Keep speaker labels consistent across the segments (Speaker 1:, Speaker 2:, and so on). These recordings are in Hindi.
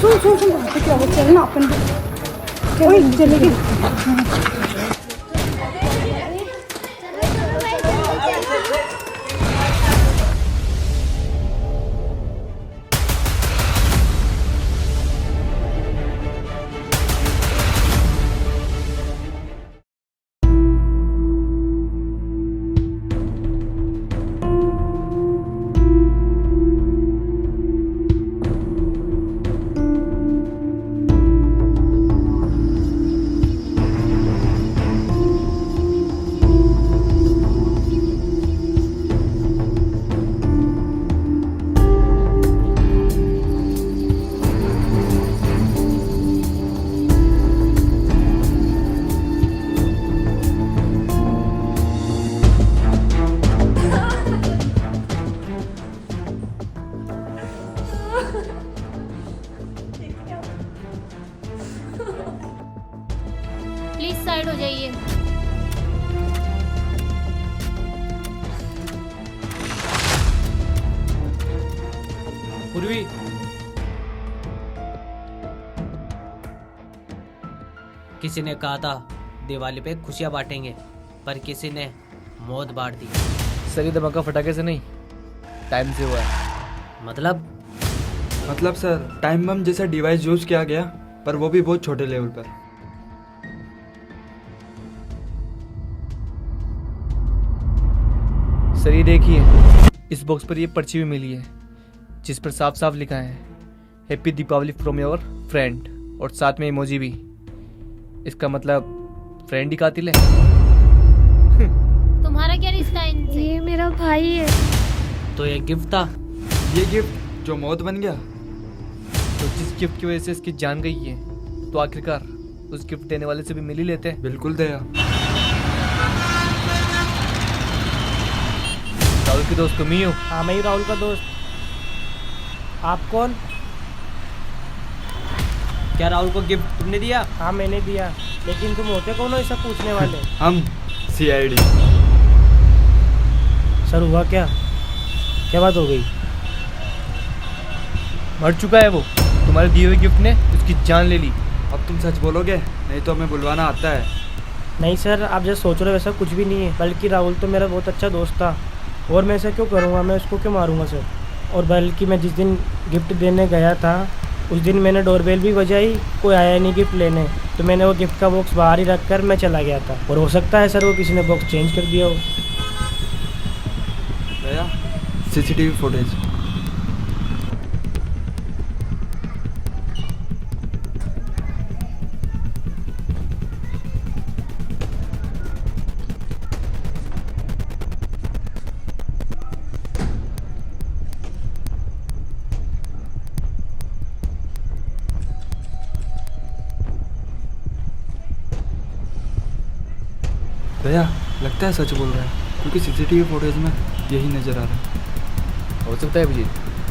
Speaker 1: सुन सुन सुन क्या वो चल ना अपन चलेगी।
Speaker 2: प्लीज साइड हो जाइए।
Speaker 3: पूर्वी, किसी ने कहा था दिवाली पे खुशियां बांटेंगे, पर किसी ने मौत बांट दी।
Speaker 4: सर ये धमाका फटाके से नहीं, टाइम से हुआ है।
Speaker 5: मतलब सर टाइम बम जैसा डिवाइस यूज किया गया, पर वो भी बहुत छोटे लेवल पर।
Speaker 4: सर ये देखिए, इस बॉक्स पर ये पर्ची भी मिली है जिस पर साफ साफ लिखा है happy Deepavali from your friend, और साथ में इमोजी भी। इसका मतलब फ्रेंड ही कातिल है।
Speaker 2: तुम्हारा क्या रिश्ता है इनसे?
Speaker 6: ये मेरा भाई है।
Speaker 3: तो ये गिफ्ट था।
Speaker 5: ये गिफ्ट जो मौत बन गया।
Speaker 4: तो जिस गिफ्ट की वजह से इसकी जान गई है, तो आखिरकार उस गिफ्ट देने वाले से भी मिल ही लेते हैं।
Speaker 5: बिल्कुल दया।
Speaker 4: राहुल की दोस्त तुम ही हो?
Speaker 7: हाँ मैं ही राहुल का दोस्त। आप कौन?
Speaker 3: क्या राहुल को गिफ्ट तुमने दिया?
Speaker 7: हाँ मैंने दिया, लेकिन तुम होते कौन हो ऐसा पूछने वाले?
Speaker 5: हम CID।
Speaker 7: सर हुआ क्या? क्या बात हो गई?
Speaker 4: मर चुका है वो। तुम्हारे दिए हुए गिफ्ट ने उसकी जान ले ली।
Speaker 5: अब तुम सच बोलोगे, नहीं तो हमें बुलवाना आता है।
Speaker 7: नहीं सर, आप जैसा सोच रहे हो वैसा कुछ भी नहीं है, बल्कि राहुल तो मेरा बहुत अच्छा दोस्त था, और मैं ऐसा क्यों करूँगा? मैं उसको क्यों मारूंगा सर? और बल्कि मैं जिस दिन गिफ्ट देने गया था उस दिन मैंने डोरबेल भी बजाई, कोई आया नहीं गिफ्ट लेने, तो मैंने वो गिफ्ट का बॉक्स बाहर ही रख कर मैं चला गया था। और हो सकता है सर वो किसी ने बॉक्स चेंज कर दिया हो।
Speaker 5: दया, CCTV फुटेज। दया, लगता है सच बोल रहा है, क्योंकि CCTV फुटेज में यही नजर आ रहा है।
Speaker 4: हो सकता है अभिजीत,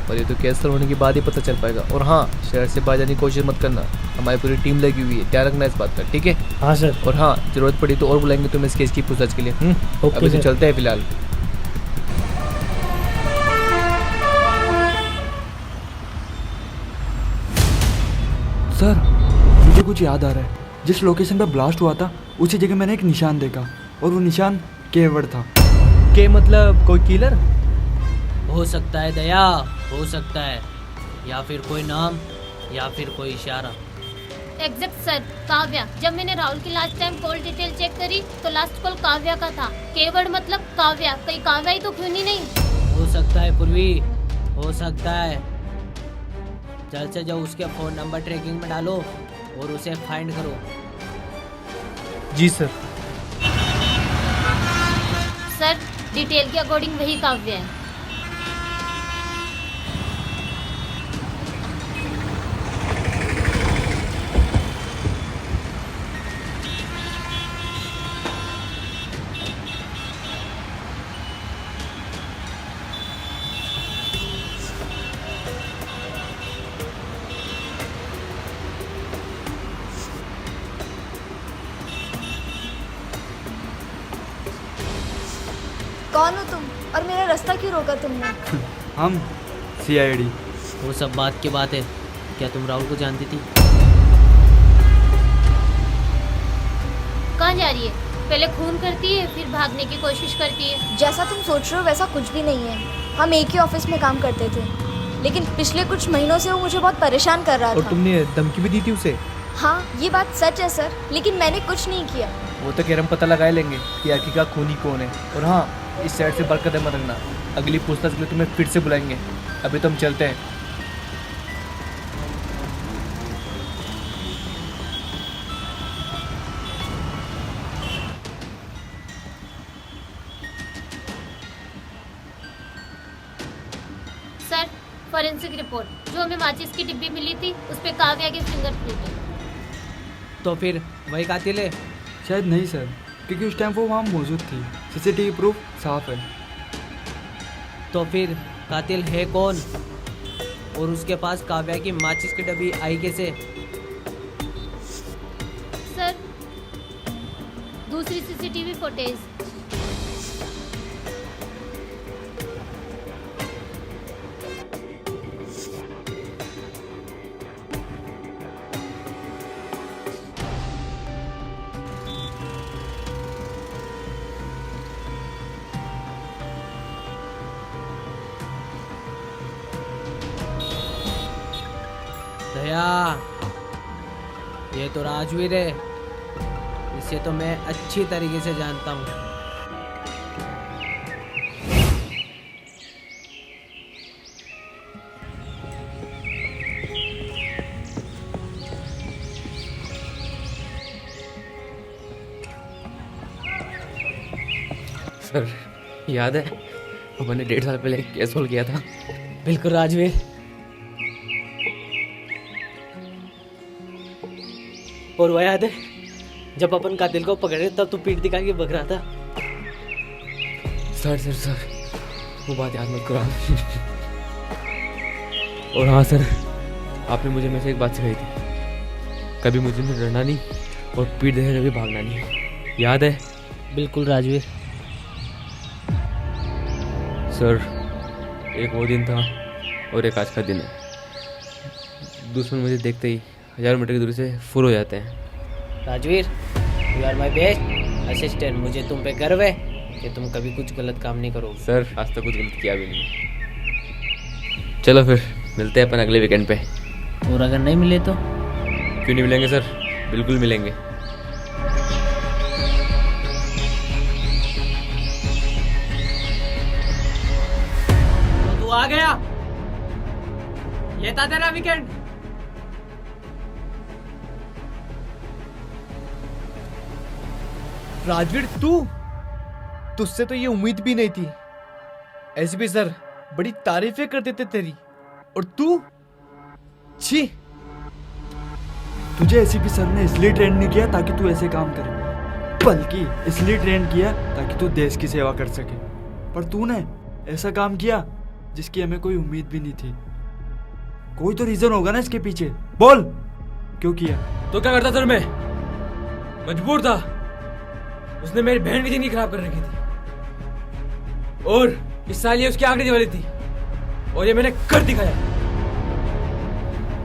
Speaker 4: पर ये तो कैंसर होने के बाद ही पता चल पाएगा। और हाँ, शहर से बाहर जाने की कोशिश मत करना, हमारी पूरी टीम लगी हुई है, ध्यान रखना इस बात का, ठीक है?
Speaker 7: हाँ सर।
Speaker 4: और हाँ, जरूरत पड़ी तो और बुलाएंगे तुम्हें इस केस की पूछताछ के लिए।
Speaker 7: ओके
Speaker 4: अभी तो
Speaker 7: सर।
Speaker 4: चलते हैं फिलहाल।
Speaker 5: सर मुझे कुछ याद आ रहा है, जिस लोकेशन पर ब्लास्ट हुआ था उसी जगह मैंने एक निशान देखा, और वो निशान केवर्ड था।
Speaker 4: के मतलब कोई किलर?
Speaker 3: हो सकता है दया, हो सकता है, या फिर कोई नाम, या फिर कोई इशारा।
Speaker 2: Exact sir, Kavya. जब मैंने राहुल की last time call detail check करी तो लास्ट कॉल काव्या का था। केवर्ड मतलब काव्या, कहीं काव्या ही तो खूनी नहीं?
Speaker 3: हो सकता है पूर्वी, हो सकता है। जल्द से जल्द उसके फोन नंबर ट्रैकिंग में डालो और उसे फाइंड करो।
Speaker 4: जी सर।
Speaker 2: सर डिटेल के अकॉर्डिंग वही काव्या है।
Speaker 6: कौन हो तुम और मेरा रास्ता क्यों रोका तुमने?
Speaker 5: हम CID।
Speaker 3: वो सब बात की बात है, क्या तुम राहुल को जानती थी?
Speaker 2: कहाँ जा रही है? पहले खून करती है, फिर भागने की कोशिश करती है।
Speaker 6: जैसा तुम सोच रहे हो वैसा कुछ भी नहीं है। हम एक ही ऑफिस में काम करते थे, लेकिन पिछले कुछ महीनों से वो मुझे बहुत परेशान कर रहा
Speaker 4: और
Speaker 6: था।
Speaker 4: तुमने धमकी भी दी थी उसे?
Speaker 6: हाँ, ये बात सच है सर, लेकिन मैंने कुछ नहीं किया।
Speaker 4: वो तो कह रहे हम पता लगा लेंगे कि आखिर का खूनी कौन है। और हाँ, इस साइड से बरकत मत रखना, अगली पूछताछ के लिए तुम्हें फिर से बुलाएंगे। अभी तो हम चलते हैं।
Speaker 2: सर, फॉरेंसिक रिपोर्ट जो हमें माचिस की डिब्बी मिली थी उस पे काव्या के फिंगरप्रिंट है।
Speaker 3: तो फिर वही कातिल है?
Speaker 5: शायद नहीं सर, क्योंकि उस टाइम वो वहाँ मौजूद थी। सीसीटीवी प्रूफ साफ है।
Speaker 3: तो फिर कातिल है कौन? और उसके पास काव्या की माचिस की डब्बी आई कैसे?
Speaker 2: सर, दूसरी सीसीटीवी फुटेज।
Speaker 3: दया, ये तो राजवीर है। इसे तो मैं अच्छी तरीके से जानता हूँ।
Speaker 8: सर, याद है मैंने 1.5 साल पहले केस सोल्व किया था?
Speaker 3: बिल्कुल राजवीर। और वो याद है जब अपन कातिल को पकड़े तब तू पीठ दिखा के भग रहा था?
Speaker 8: सर सर सर, वो बात याद मत करो। और हाँ सर, आपने मुझे में से एक बात सिखाई थी, कभी मुझे डरना नहीं और पीठ देखे कभी भागना नहीं। याद है?
Speaker 3: बिल्कुल राजवीर।
Speaker 8: सर, एक वो दिन था और एक आज का दिन है। दुश्मन मुझे देखते ही 1000 मीटर की दूरी से फुर हो जाते हैं।
Speaker 3: Rajveer, you are my best assistant. मुझे तुम पे गर्व है कि तुम कभी कुछ गलत काम नहीं करोगे।
Speaker 8: सर, आज तक कुछ गलत किया भी नहीं। चलो फिर मिलते हैं अपन अगले वीकेंड पे।
Speaker 3: और अगर नहीं मिले तो?
Speaker 8: क्यों नहीं मिलेंगे सर, बिल्कुल मिलेंगे।
Speaker 3: तो तू आ गया? ये था तेरा वीकेंड?
Speaker 4: राजवीर, तुझसे तो ये उम्मीद भी नहीं थी। एसपी सर बड़ी तारीफें करते थे तेरी, और तू छी।
Speaker 5: तुझे एसीपी सर ने इसलिए ट्रेन नहीं किया ताकि तू ऐसे काम करे, बल्कि इसलिए ट्रेन किया ताकि तू देश की सेवा कर सके। पर तूने ऐसा काम किया जिसकी हमें कोई उम्मीद भी नहीं थी। कोई तो रीजन होगा ना इसके पीछे, बोल क्यों किया?
Speaker 8: तो क्या करता सर, मैं मजबूर था। उसने मेरी बहन की जिंदगी खराब कर रखी थी और इस साल ये उसकी आखिरी वाली थी और ये मैंने कर दिखाया।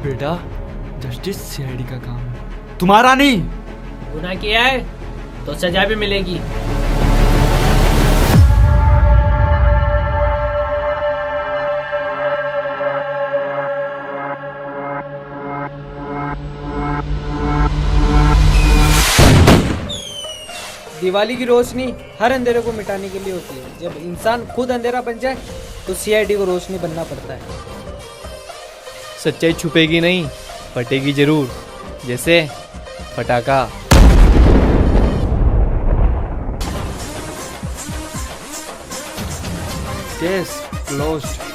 Speaker 5: बेटा, जस्टिस सीआईडी का काम है, तुम्हारा नहीं।
Speaker 3: गुनाह किया है तो सजा भी मिलेगी। दिवाली की रोशनी हर अंधेरे को मिटाने के लिए होती है। जब इंसान खुद अंधेरा बन जाए तो सीआईडी को रोशनी बनना पड़ता है।
Speaker 4: सच्चाई छुपेगी नहीं, फटेगी जरूर, जैसे पटाखा।
Speaker 5: Case closed.